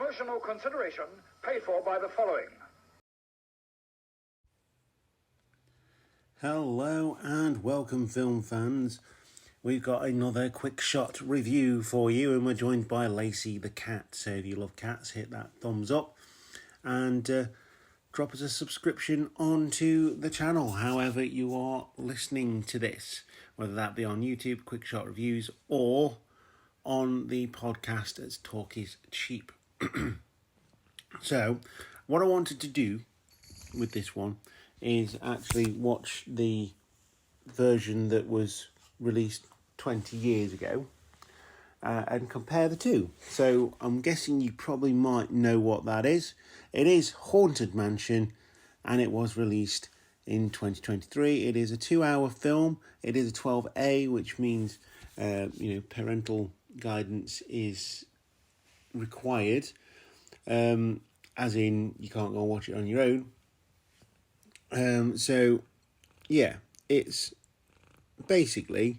Promotional consideration paid for by the following. Hello and welcome, film fans. We've got another quick shot review for you, and we're joined by Lacey the cat. So if you love cats, hit that thumbs up and drop us a subscription onto the channel, however you are listening to this, whether that be on YouTube, quick shot reviews, or on the podcast as Talk is Cheap. So what I wanted to do with this one is actually watch the version that was released 20 years ago and compare the two. So I'm guessing you probably might know what that is. It is Haunted Mansion, and it was released in 2023. It is a 2-hour film. It is a 12A, which means parental guidance is required, as in you can't go and watch it on your own. It's basically,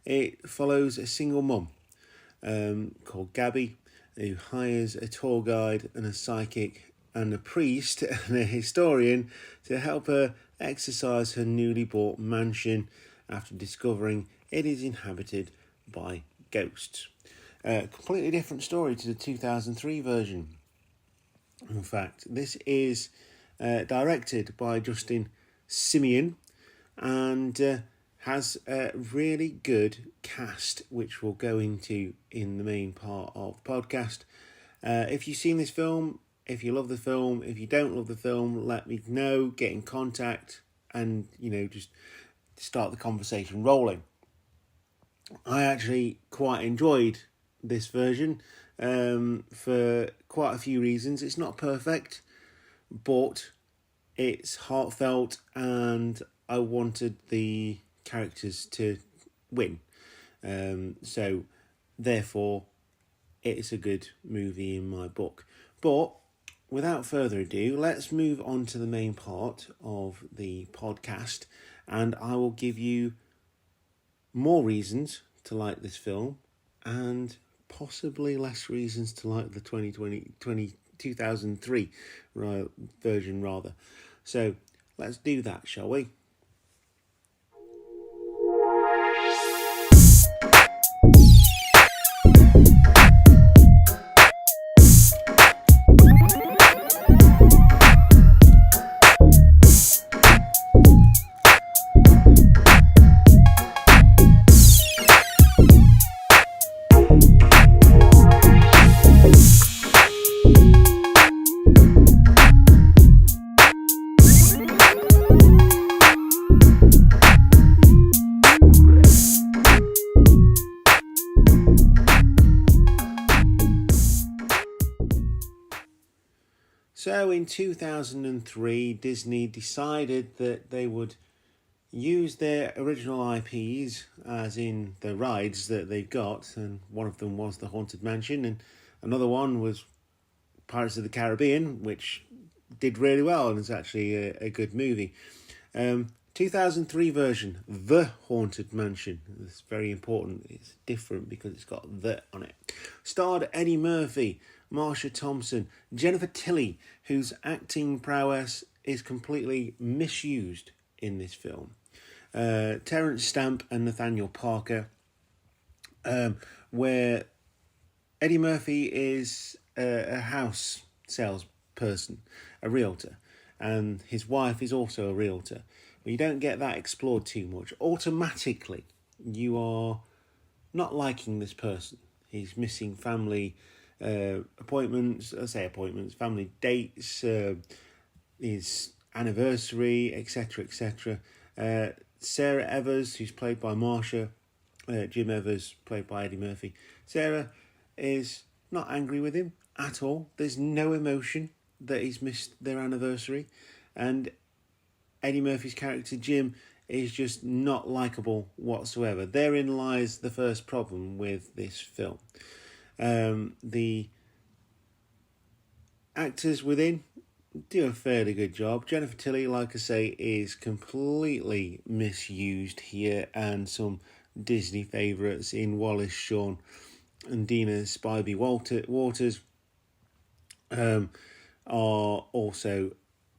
it follows a single mum called Gabby, who hires a tour guide and a psychic and a priest and a historian to help her exorcise her newly bought mansion after discovering it is inhabited by ghosts. Completely different story to the 2003 version. In fact, this is directed by Justin Simeon and has a really good cast, which we'll go into in the main part of the podcast. If you've seen this film, if you love the film, if you don't love the film, let me know, get in contact, and just start the conversation rolling. I actually quite enjoyed this version for quite a few reasons. It's not perfect, but it's heartfelt, and I wanted the characters to win. So therefore, it's a good movie in my book. But without further ado, let's move on to the main part of the podcast, and I will give you more reasons to like this film and possibly less reasons to like the 2003 version rather. So let's do that, shall we? So in 2003, Disney decided that they would use their original IPs, as in the rides that they've got, and one of them was the Haunted Mansion, and another one was Pirates of the Caribbean, which did really well and is actually a good movie. 2003 version, The Haunted Mansion. It's very important. It's different because it's got the on it. Starred Eddie Murphy, Marsha Thompson, Jennifer Tilly, whose acting prowess is completely misused in this film. Terence Stamp and Nathaniel Parker, where Eddie Murphy is a house salesperson, a realtor, and his wife is also a realtor. But you don't get that explored too much. Automatically, you are not liking this person. He's missing family family dates, his anniversary, etc., etc. Sarah Evers, who's played by Marsha, Jim Evers, played by Eddie Murphy. Sarah is not angry with him at all. There's no emotion that he's missed their anniversary. And Eddie Murphy's character, Jim, is just not likeable whatsoever. Therein lies the first problem with this film. The actors within do a fairly good job. Jennifer Tilly, like I say, is completely misused here, and some Disney favourites in Wallace Shawn and Dina Spivey Waters are also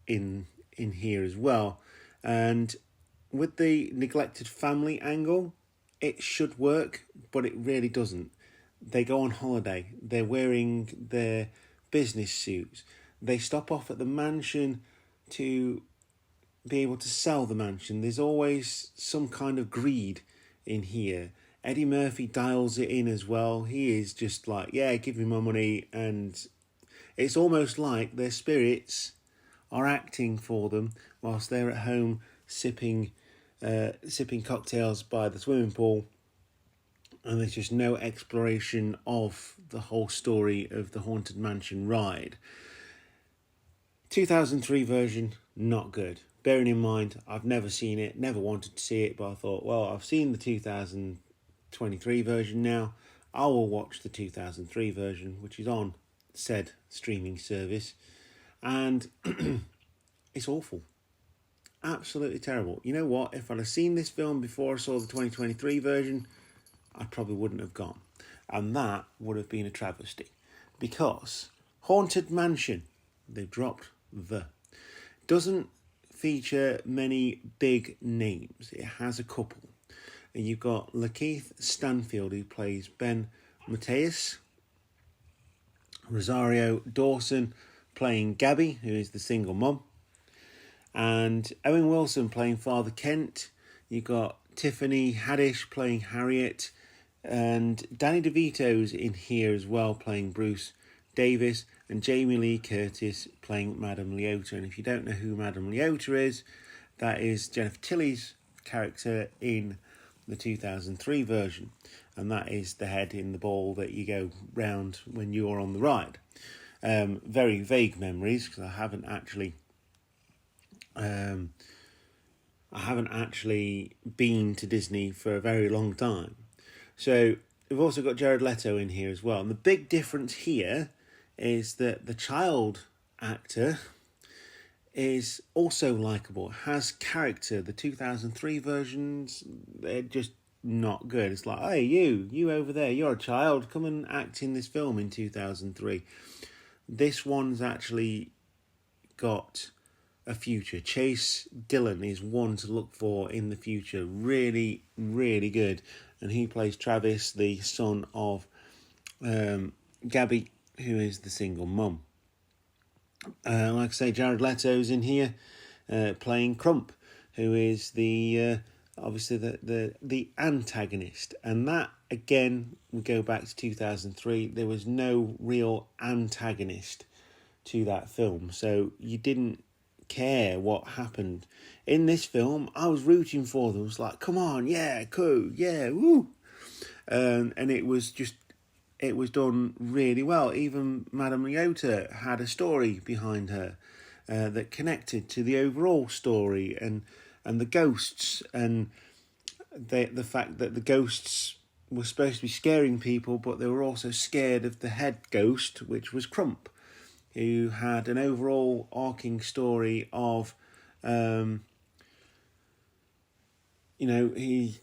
in here as well. And with the neglected family angle, it should work, but it really doesn't. They go on holiday. They're wearing their business suits. They stop off at the mansion to be able to sell the mansion. There's always some kind of greed in here. Eddie Murphy dials it in as well. He is just like, yeah, give me my money. And it's almost like their spirits are acting for them whilst they're at home sipping cocktails by the swimming pool. And there's just no exploration of the whole story of the Haunted Mansion ride. 2003 version, not good. Bearing in mind, I've never seen it, never wanted to see it, but I thought, well, I've seen the 2023 version now. I will watch the 2003 version, which is on said streaming service. And it's awful. Absolutely terrible. You know what? If I'd have seen this film before I saw the 2023 version, I probably wouldn't have gone. And that would have been a travesty. Because Haunted Mansion, they've dropped the, doesn't feature many big names. It has a couple. And you've got Lakeith Stanfield, who plays Ben Mateus. Rosario Dawson playing Gabby, who is the single mum. And Owen Wilson playing Father Kent. You've got Tiffany Haddish playing Harriet. And Danny DeVito's in here as well, playing Bruce Davis. And Jamie Lee Curtis playing Madame Leota. And if you don't know who Madame Leota is, that is Jennifer Tilly's character in the 2003 version. And that is the head in the ball that you go round when you're on the ride. Very vague memories, because I haven't actually been to Disney for a very long time. So we've also got Jared Leto in here as well. And the big difference here is that the child actor is also likeable, has character. The 2003 versions, they're just not good. It's like, hey, you over there, you're a child, come and act in this film in 2003. This one's actually got a future. Chase Dillon is one to look for in the future. Really, really good. And he plays Travis, the son of Gabby, who is the single mum. Like I say, Jared Leto's in here playing Crump, who is the obviously the antagonist. And that, again, we go back to 2003. There was no real antagonist to that film, so you didn't care what happened. In this film, I was rooting for them. It was like, come on, yeah, cool, yeah, woo. And it was done really well. Even Madame Leota had a story behind her that connected to the overall story, and the ghosts, and the fact that the ghosts were supposed to be scaring people, but they were also scared of the head ghost, which was Crump, who had an overall arcing story of, he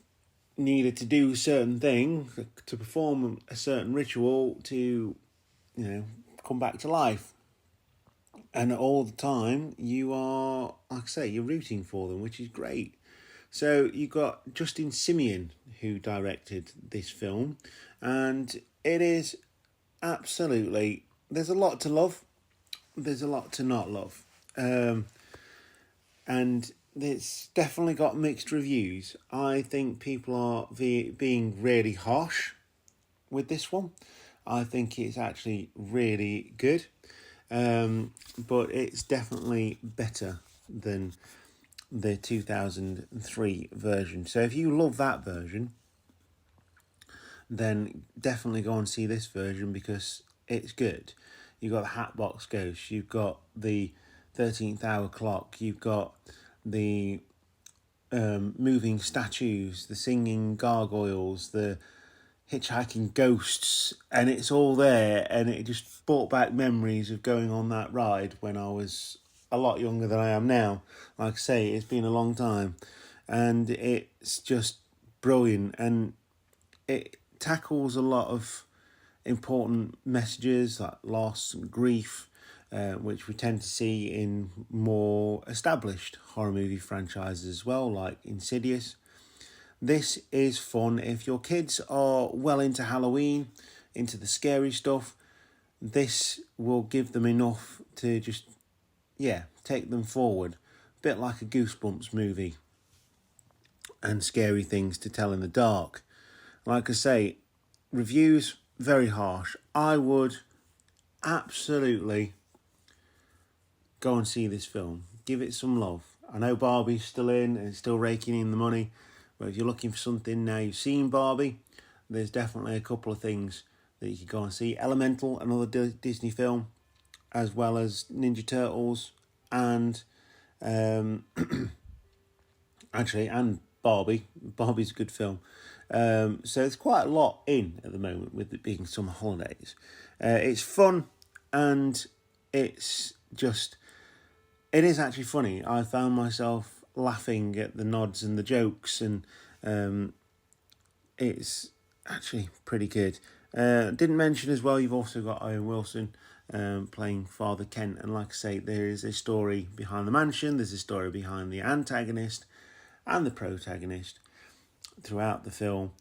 needed to do a certain thing to perform a certain ritual to, come back to life. And all the time you are, like I say, you're rooting for them, which is great. So you got Justin Simien, who directed this film, and it is absolutely, there's a lot to love, there's a lot to not love. And it's definitely got mixed reviews. I think people are being really harsh with this one. I think it's actually really good. But it's definitely better than the 2003 version. So if you love that version, then definitely go and see this version, because it's good. You've got the Hatbox Ghost, you've got the 13th Hour Clock, you've got the moving statues, the singing gargoyles, the hitchhiking ghosts, and it's all there, and it just brought back memories of going on that ride when I was a lot younger than I am now. Like I say, it's been a long time, and it's just brilliant, and it tackles a lot of important messages like loss and grief, which we tend to see in more established horror movie franchises as well, like Insidious. This is fun. If your kids are well into Halloween, into the scary stuff, this will give them enough to just, take them forward. A bit like a Goosebumps movie and scary things to tell in the dark. Like I say, reviews, very harsh. I would absolutely go and see this film. Give it some love. I know Barbie's still in and still raking in the money, but if you're looking for something now you've seen Barbie, there's definitely a couple of things that you could go and see. Elemental, another Disney film, as well as Ninja Turtles and and Barbie. Barbie's a good film. So there's quite a lot in at the moment with it being summer holidays. It's fun and it is actually funny. I found myself laughing at the nods and the jokes, and it's actually pretty good. Didn't mention as well, you've also got Owen Wilson playing Father Kent, and like I say, there is a story behind the mansion, there's a story behind the antagonist and the protagonist throughout the film,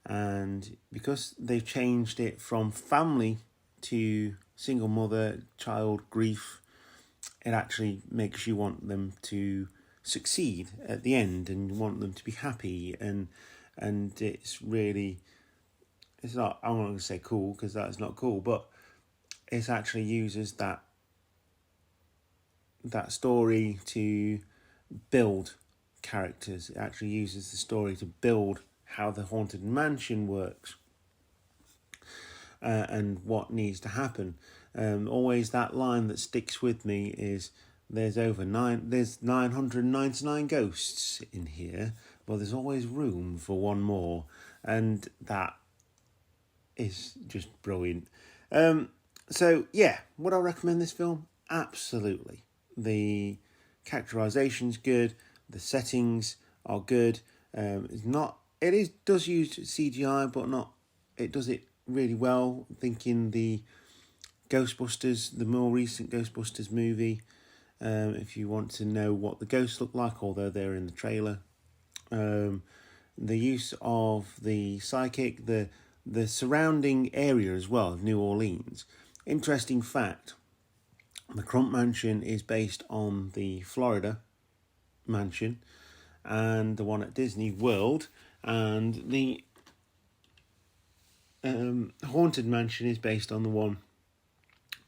and because they've changed it from family to single mother child grief, it actually makes you want them to succeed at the end and you want them to be happy, and it's not, I'm not going to say cool because that's not cool, but it actually uses that story to build characters. It actually uses the story to build how the haunted mansion works and what needs to happen. Always that line that sticks with me is there's 999 ghosts in here, but there's always room for one more, and that is just brilliant. So yeah, would I recommend this film? Absolutely. The characterization's good, the settings are good. Does use CGI, but it does it really well. Thinking the Ghostbusters, the more recent Ghostbusters movie, if you want to know what the ghosts look like, although they're in the trailer, the use of the psychic, the surrounding area as well of New Orleans. Interesting fact, the Crump Mansion is based on the Florida mansion and the one at Disney World, and the Haunted Mansion is based on the one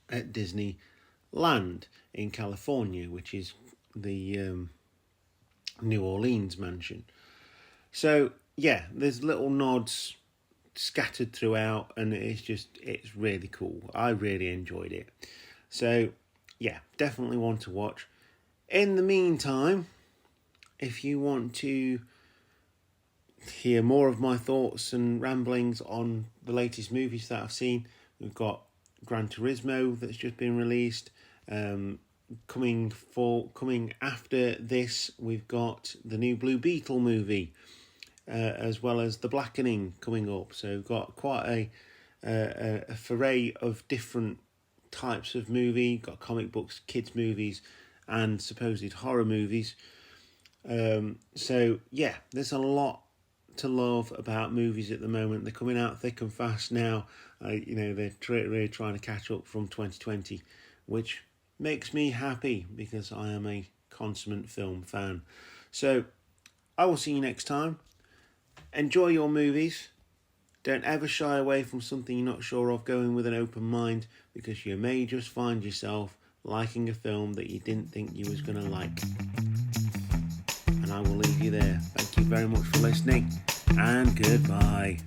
at Disneyland in California, which is the New Orleans mansion. So yeah, there's little nods scattered throughout, and it's really cool. I really enjoyed it. So yeah, definitely one to watch. In the meantime, if you want to hear more of my thoughts and ramblings on the latest movies that I've seen, we've got Gran Turismo that's just been released. Coming after this, we've got the new Blue Beetle movie, as well as The Blackening coming up. So we've got quite a foray of different types of movie. Got comic books, kids movies, and supposed horror movies. So yeah, there's a lot to love about movies at the moment. They're coming out thick and fast now. They're really trying to catch up from 2020, which makes me happy because I am a consummate film fan. So I will see you next time. Enjoy your movies. Don't ever shy away from something you're not sure of. Go in with an open mind, because you may just find yourself liking a film that you didn't think you was going to like. And I will leave you there. Thank you very much for listening, and goodbye.